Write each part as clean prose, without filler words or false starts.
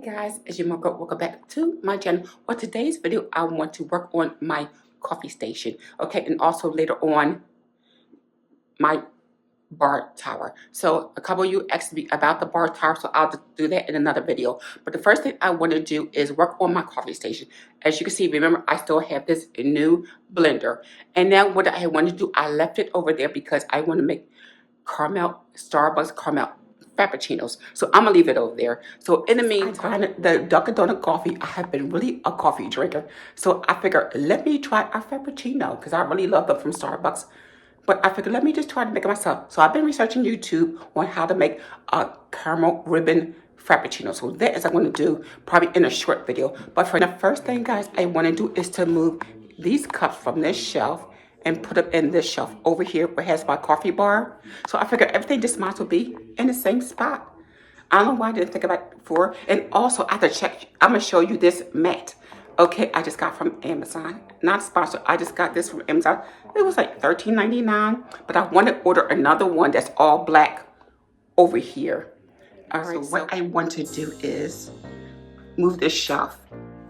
guys, it's your Mooregirl. Welcome back to my channel. For today's video, I want to work on my coffee station, okay, and also later on my bar tower. So a couple of you asked me about the bar tower, so I'll do that in another video. But the first thing I want to do is work on my coffee station. As you can see, remember, I still have this new blender, and now what I want to do, I left it over there because I want to make Starbucks caramel frappuccinos. So I'm gonna leave it over there. So in the meantime, the Dunkin' Donut coffee, I have been really a coffee drinker. So I figured, let me try a frappuccino because I really love them from Starbucks. But I figured, let me just try to make it myself. So I've been researching YouTube on how to make a caramel ribbon frappuccino. So that is what I'm going to do probably in a short video. But for the first thing, guys, I want to do is to move these cups from this shelf and put them in this shelf over here where it has my coffee bar. So I figured everything just might as well be in the same spot. I don't know why I didn't think about it before. And also, I have to check. I'm going to show you this mat. Okay, I just got from Amazon. Not sponsored. I just got this from Amazon. It was like $13.99. But I want to order another one that's all black over here. All right, so what I want to do is move this shelf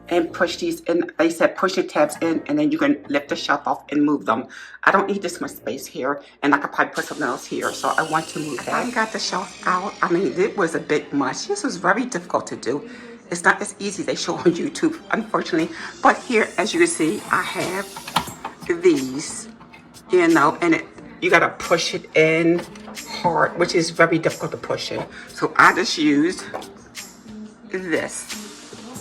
and push these in. They said push the tabs in and then you can lift the shelf off and move them. I don't need this much space here, and I could probably put something else here. So I want to move that. I got the shelf out. I mean, it was a bit much. This was very difficult to do. It's not as easy as they show on YouTube, unfortunately. But here, as you can see, I have these, you know, and you gotta push it in hard, which is very difficult to push in. So I just used this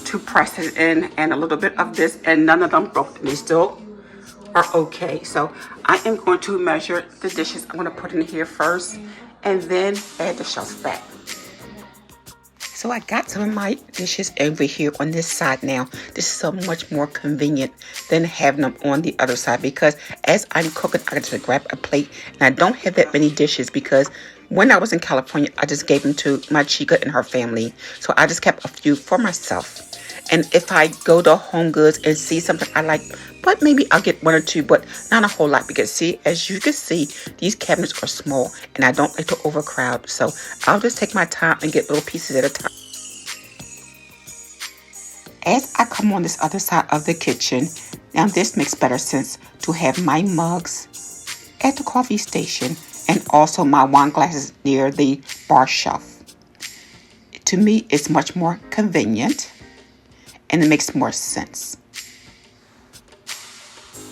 to press it in, and a little bit of this, and none of them broke. They still are okay. So I am going to measure the dishes. I'm going to put in here first and then add the shelf back. So I got some of my dishes over here on this side now. This is so much more convenient than having them on the other side, because as I'm cooking, I just grab a plate, and I don't have that many dishes because when I was in California, I just gave them to my chica and her family. So I just kept a few for myself. And if I go to Home Goods and see something I like, but maybe I'll get one or two, but not a whole lot, because see, as you can see, these cabinets are small and I don't like to overcrowd. So I'll just take my time and get little pieces at a time. As I come on this other side of the kitchen, now this makes better sense to have my mugs at the coffee station and also my wine glasses near the bar shelf. To me, it's much more convenient and it makes more sense.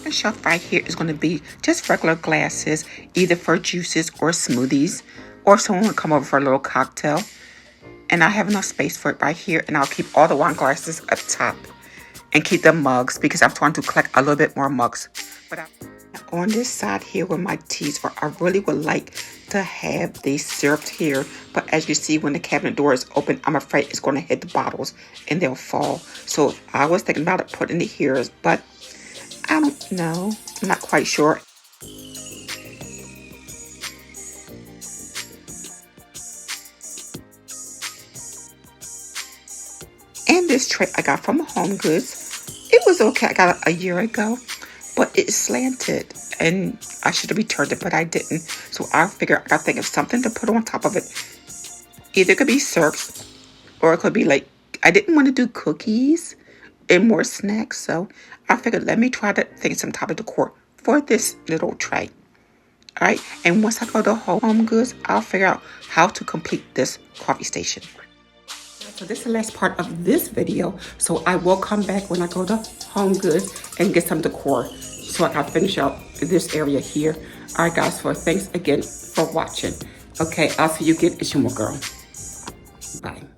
The shelf right here is going to be just regular glasses, either for juices or smoothies, or if someone will come over for a little cocktail. And I have enough space for it right here, and I'll keep all the wine glasses up top and keep the mugs because I'm trying to collect a little bit more mugs. But on this side here where my teas are, I really would like to have these syrups here, but as you see, when the cabinet door is open, I'm afraid it's going to hit the bottles and they'll fall. So I was thinking about it putting it here, but I don't know. I'm not quite sure. And this tray I got from Home Goods. It was okay. I got it a year ago, but it's slanted and I should have returned it, but I didn't. So I figured I got to think of something to put on top of it. Either it could be syrups or it could be like, I didn't want to do cookies and more snacks. So I figured, let me try to think of some type of decor for this little tray. All right. And once I go to Home Goods, I'll figure out how to complete this coffee station. So this is the last part of this video. So I will come back when I go to Home Goods and get some decor so I can finish out this area here. All right, guys. So thanks again for watching. Okay, I'll see you again. It's your Mooregirl. Bye.